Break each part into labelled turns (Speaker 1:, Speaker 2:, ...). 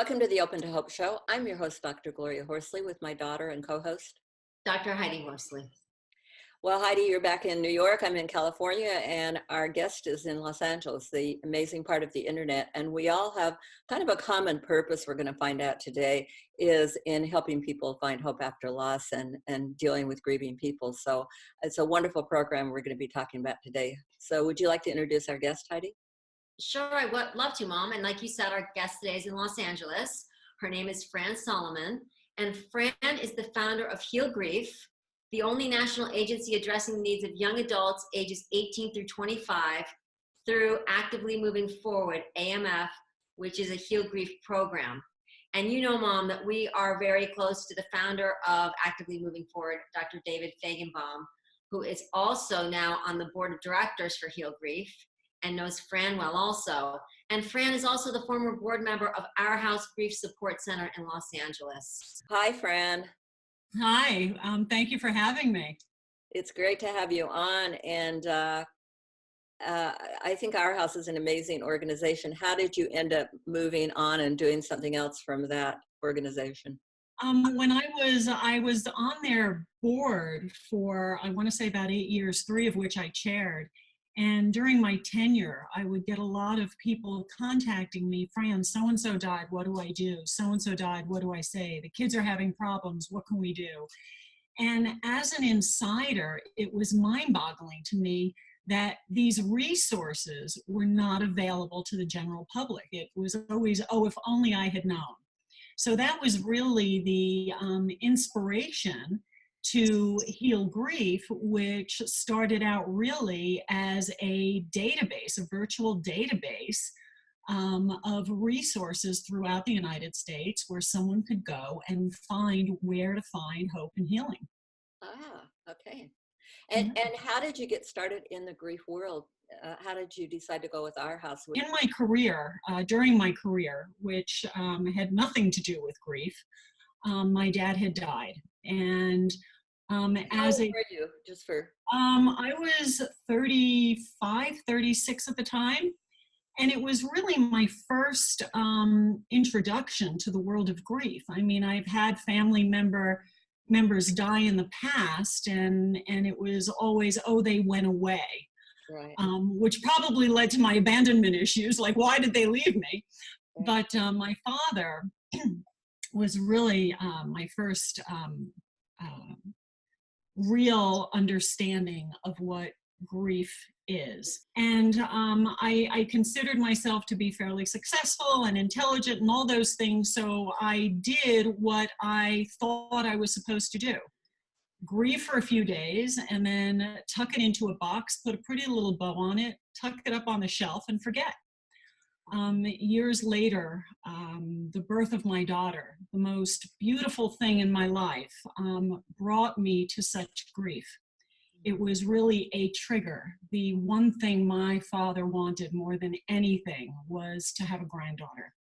Speaker 1: Welcome to the Open to Hope Show. I'm your host, Dr. Gloria Horsley, with my daughter and co-host,
Speaker 2: Dr. Heidi Horsley.
Speaker 1: Well, Heidi, you're back in New York. I'm in California, and our guest is in Los Angeles, the amazing part of the internet. And we all have kind of a common purpose, we're going to find out today, is in helping people find hope after loss and dealing with grieving people. So it's a wonderful program we're going to be talking about today. So would you like to introduce our guest, Heidi?
Speaker 2: Sure, I would love to, Mom. And like you said, our guest today is in Los Angeles. Her name is Fran Solomon. And Fran is the founder of HealGrief, the only national agency addressing the needs of young adults ages 18 through 25 through Actively Moving Forward, AMF, which is a HealGrief program. And you know, Mom, that we are very close to the founder of Actively Moving Forward, Dr. David Feigenbaum, who is also now on the board of directors for HealGrief and knows Fran well also. And Fran is also the former board member of Our House Grief Support Center in Los Angeles.
Speaker 1: Hi, Fran.
Speaker 3: Hi, thank you for having me.
Speaker 1: It's great to have you on. And I think Our House is an amazing organization. How did you end up moving on and doing something else from that organization?
Speaker 3: When I was on their board for, I want to say about 8 years, 3 of which I chaired. And during my tenure, I would get a lot of people contacting me, Fran, so-and-so died, what do I do? So-and-so died, what do I say? The kids are having problems, what can we do? And as an insider, it was mind-boggling to me that these resources were not available to the general public. It was always, oh, if only I had known. So that was really the inspiration to HealGrief, which started out really as a database, a virtual database of resources throughout the United States where someone could go and find where to find hope and healing.
Speaker 1: Ah, okay. And how did you get started in the grief world? How did you decide to go with Our House?
Speaker 3: In my career, during my career, which had nothing to do with grief, my dad had died. And
Speaker 1: How old were you, just for?
Speaker 3: I was 35, 36 at the time. And it was really my first introduction to the world of grief. I mean, I've had family members die in the past, and it was always, oh, they went away.
Speaker 1: Right.
Speaker 3: Which probably led to my abandonment issues, like why did they leave me? Right. But my father was really my first real understanding of what grief is. And I considered myself to be fairly successful and intelligent and all those things, so I did what I thought I was supposed to do. Grieve for a few days and then tuck it into a box, put a pretty little bow on it, tuck it up on the shelf and forget. Years later, the birth of my daughter, the most beautiful thing in my life, brought me to such grief. It was really a trigger. The one thing my father wanted more than anything was to have a granddaughter.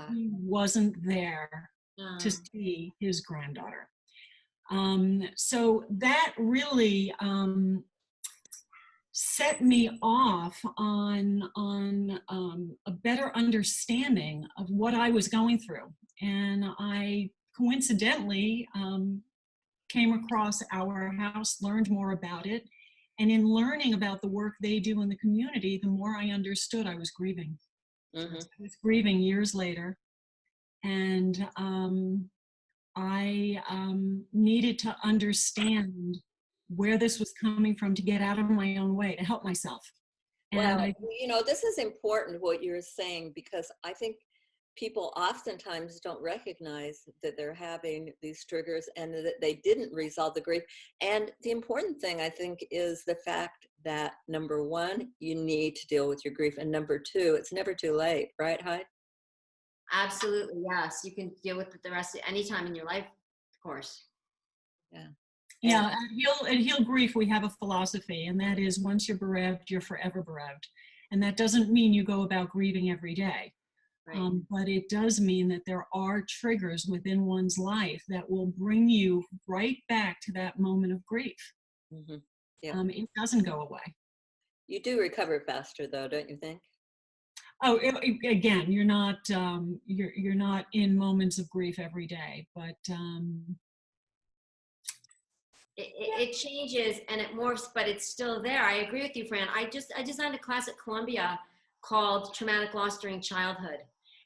Speaker 3: He wasn't there to see his granddaughter. So that really set me off on a better understanding of what I was going through. And I coincidentally came across Our House, learned more about it. And in learning about the work they do in the community, the more I understood I was grieving.
Speaker 1: Mm-hmm.
Speaker 3: I was grieving years later. And I needed to understand where this was coming from to get out of my own way, to help myself.
Speaker 1: Well, you know, this is important what you're saying, because I think people oftentimes don't recognize that they're having these triggers and that they didn't resolve the grief. And the important thing, I think, is the fact that, number one, you need to deal with your grief. And number two, it's never too late, right, Heidi?
Speaker 2: Absolutely, yes. You can deal with it the rest of any time in your life, of course.
Speaker 1: Yeah.
Speaker 3: Yeah, at HealGrief, we have a philosophy, and that is once you're bereaved, you're forever bereaved. And that doesn't mean you go about grieving every day. Right. But it does mean that there are triggers within one's life that will bring you right back to that moment of grief.
Speaker 1: Mm-hmm. Yeah.
Speaker 3: It doesn't go away.
Speaker 1: You do recover faster, though, don't you think?
Speaker 3: Oh, again, you're not in moments of grief every day, but
Speaker 2: It changes and it morphs, but it's still there. I agree with you, Fran. I designed a class at Columbia called Traumatic Loss During Childhood.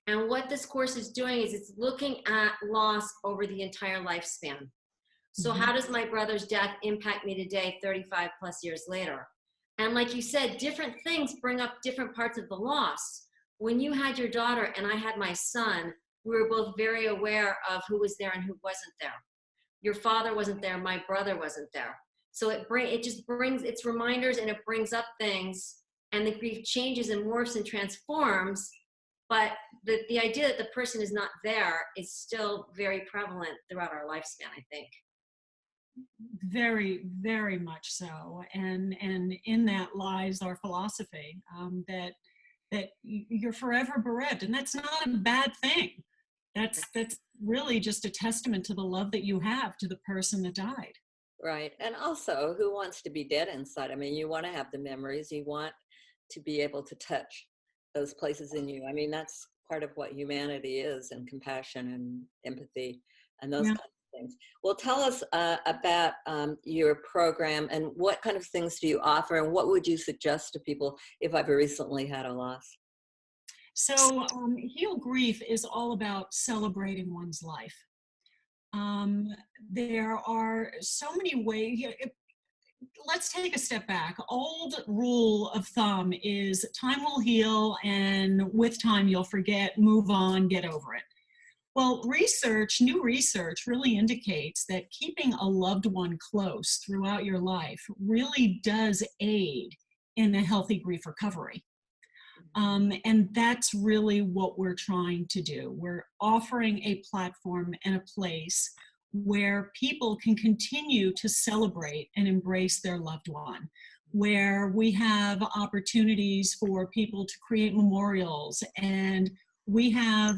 Speaker 2: And what this course is doing is it's looking at loss over the entire lifespan. So how does my brother's death impact me today, 35 plus years later? And like you said, different things bring up different parts of the loss. When you had your daughter and I had my son, we were both very aware of who was there and who wasn't there. Your father wasn't there, my brother wasn't there. So it just brings, it's reminders, and it brings up things, and the grief changes and morphs and transforms, but the idea that the person is not there is still very prevalent throughout our lifespan, I think.
Speaker 3: very, very much so. And in that lies our philosophy, that you're forever bereft, and that's not a bad thing. That's really just a testament to the love that you have to the person that died.
Speaker 1: Right. And also, who wants to be dead inside? I mean, you want to have the memories, you want to be able to touch those places in you. I mean, that's part of what humanity is, and compassion and empathy and those
Speaker 3: Yeah.
Speaker 1: kinds of things. Well, tell us about your program, and what kind of things do you offer, and what would you suggest to people if I've recently had a loss?
Speaker 3: So Heal Grief is all about celebrating one's life. There are so many ways. Let's take a step back. Old rule of thumb is time will heal, and with time you'll forget, move on, get over it. Well, new research really indicates that keeping a loved one close throughout your life really does aid in a healthy grief recovery. And that's really what we're trying to do. We're offering a platform and a place where people can continue to celebrate and embrace their loved one, where we have opportunities for people to create memorials, and we have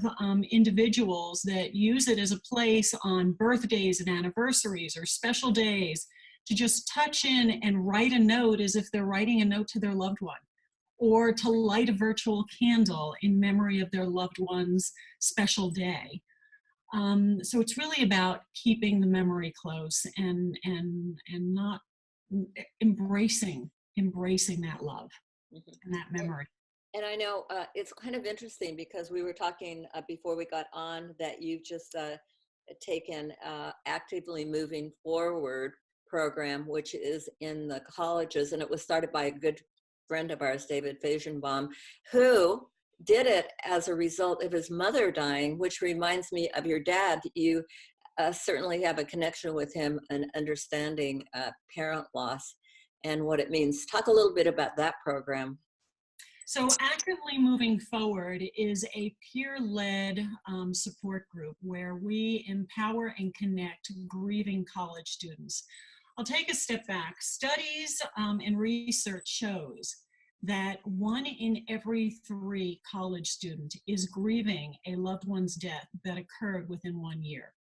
Speaker 3: individuals that use it as a place on birthdays and anniversaries or special days to just touch in and write a note as if they're writing a note to their loved one, or to light a virtual candle in memory of their loved one's special day. So it's really about keeping the memory close, and not embracing that love and that memory.
Speaker 1: And I know it's kind of interesting, because we were talking before we got on that you've just taken Actively Moving Forward program, which is in the colleges, and it was started by a good friend of ours, David Fagenbaum, who did it as a result of his mother dying, which reminds me of your dad. You certainly have a connection with him and understanding parent loss and what it means. Talk a little bit about that program.
Speaker 3: So Actively Moving Forward is a peer-led support group where we empower and connect grieving college students. I'll take a step back. Studies and research shows that 1 in every 3 college students is grieving a loved one's death that occurred within 1 year.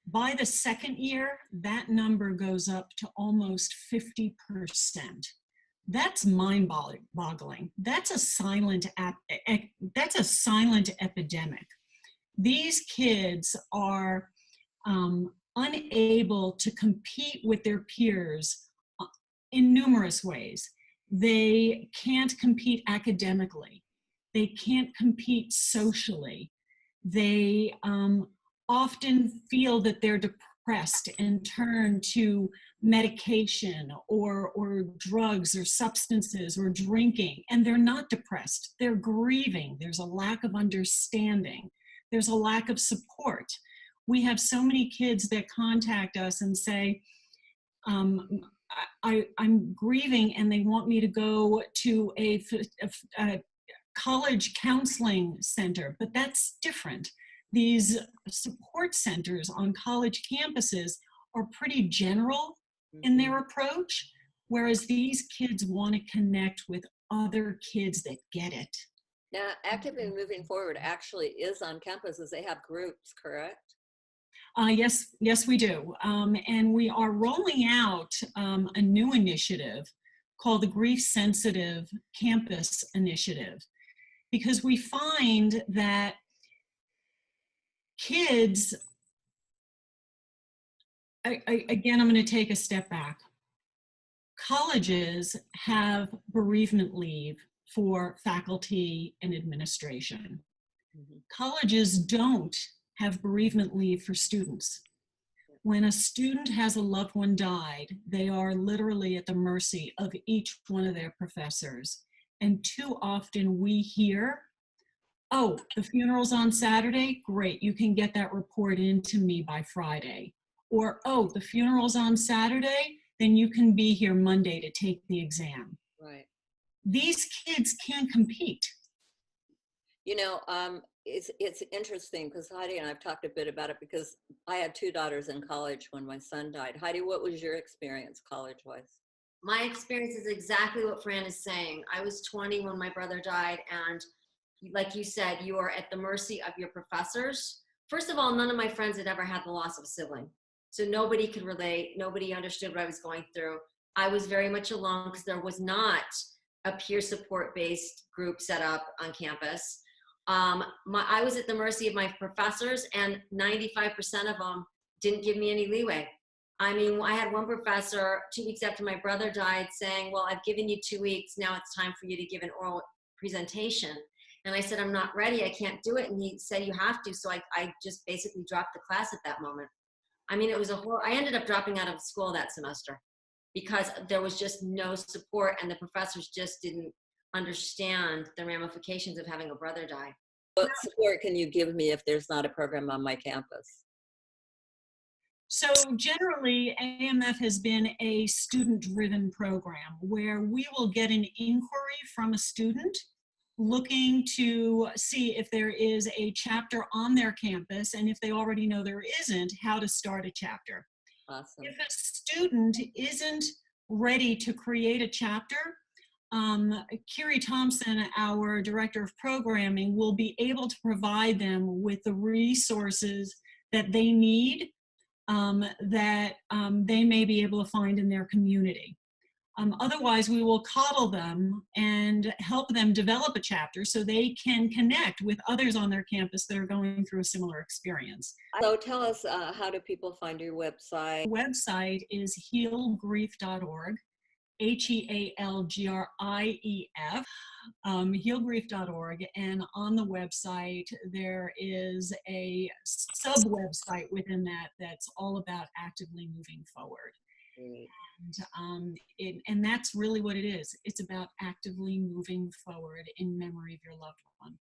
Speaker 3: By the second year, that number goes up to almost 50%. That's mind-boggling. That's a silent epidemic. These kids are unable to compete with their peers in numerous ways. They can't compete academically. They can't compete socially. They often feel that they're depressed and turn to medication or drugs or substances or drinking, and they're not depressed. They're grieving. There's a lack of understanding. There's a lack of support. We have so many kids that contact us and say, I'm grieving, and they want me to go to a college counseling center, but that's different. These support centers on college campuses are pretty general in their approach, whereas these kids want to connect with other kids that get it.
Speaker 1: Now, Actively Moving Forward actually is on campuses. They have groups, correct?
Speaker 3: Yes, we do. And we are rolling out a new initiative called the Grief Sensitive Campus Initiative. because we find that kids, again, I'm going to take a step back. Colleges have bereavement leave for faculty and administration. Colleges don't have bereavement leave for students. When a student has a loved one died, they are literally at the mercy of each one of their professors. And too often we hear, oh, the funeral's on Saturday? Great, you can get that report in to me by Friday. Or, oh, the funeral's on Saturday? Then you can be here Monday to take the exam.
Speaker 1: Right.
Speaker 3: These kids can't compete.
Speaker 1: You know, it's interesting because Heidi and I've talked a bit about it because I had 2 daughters in college when my son died. Heidi, what was your experience college-wise?
Speaker 2: My experience is exactly what Fran is saying. I was 20 when my brother died, and like you said, you are at the mercy of your professors. First of all, none of my friends had ever had the loss of a sibling. So nobody could relate. Nobody understood what I was going through. I was very much alone because there was not a peer support-based group set up on campus. I was at the mercy of my professors, and 95% of them didn't give me any leeway. I mean, I had one professor 2 weeks after my brother died saying, well, I've given you 2 weeks. Now it's time for you to give an oral presentation. And I said, I'm not ready. I can't do it. And he said, you have to. So I just basically dropped the class at that moment. I mean, it was I ended up dropping out of school that semester because there was just no support, and the professors just didn't understand the ramifications of having a brother die.
Speaker 1: What support can you give me if there's not a program on my campus?
Speaker 3: So generally, AMF has been a student-driven program where we will get an inquiry from a student looking to see if there is a chapter on their campus, and if they already know there isn't, how to start a chapter.
Speaker 1: Awesome.
Speaker 3: If a student isn't ready to create a chapter, Kiri Thompson, our director of programming, will be able to provide them with the resources that they need, that they may be able to find in their community. Otherwise, we will coddle them and help them develop a chapter so they can connect with others on their campus that are going through a similar experience.
Speaker 1: So tell us, how do people find your website?
Speaker 3: The website is HealGrief.org, HealGrief, HealGrief.org, and on the website there is a sub-website within that that's all about actively moving forward.
Speaker 1: Great.
Speaker 3: And that's really what it is. It's about actively moving forward in memory of your loved one.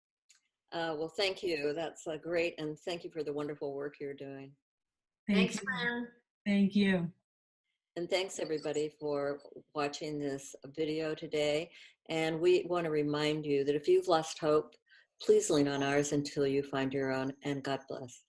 Speaker 1: Well, thank you. That's great, and thank you for the wonderful work you're doing.
Speaker 2: Thanks, Fran.
Speaker 3: Thank you.
Speaker 1: And thanks everybody for watching this video today. And we want to remind you that if you've lost hope, please lean on ours until you find your own, and God bless.